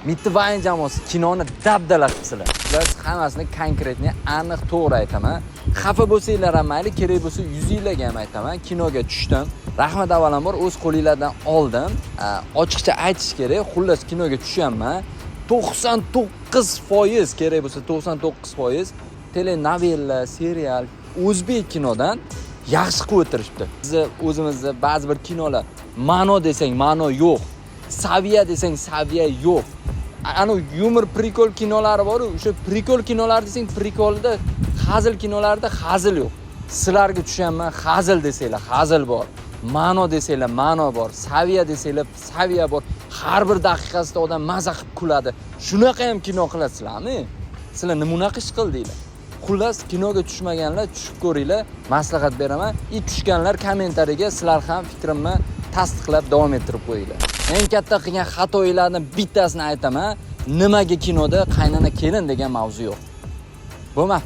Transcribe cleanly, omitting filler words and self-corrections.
Mittivayn jamoasi kinoni dabdala qilibsizlar. Biz hammasini konkretni aniq to'g'ri aytaman. Xafa bo'lsanglar ham mayli, kerak bo'lsa yuzinglarga ham aytaman. Kinoga tushdim. Rahmat avvalambor o'z qo'lingizlardan oldim. Ochiqcha aytish kerak. Xullas kinoga tushyapman. 99% kerak bo'lsa 99% telenovella, serial, o'zbek kinodan yaxshi qilib o'tirishibdi. Biz o'zimizda ba'zi bir kinolar ma'no desang ma'no yo'q. Saviya desang saviya yo'q. Ana yumor prikol kinolari bor, o'sha prikol kinolar desang prikolda, hazil kinolarda hazil yo'q. Sizlarga tushanman, hazil desanglar, hazil bor. Ma'no desanglar, ma'no bor. Saviya desanglar, saviya bor. Har bir daqiqasida odam maza qilib kuladi. Shunaqa ham kino qilasizlarmi? Sizlar nima ish qildinglar? Xullas kinoga tushmaganlar tushib ko'ringlar, maslahat beraman. Tushganlar kommentariyaga sizlar ham fikrimni tasdiqlab davom ettirib qo'yinglar. Eng katta qilgan xatolardan bittasini aytaman. Nimaga kinoda qaynana kelin degan mavzu yo'q. Bo'lma.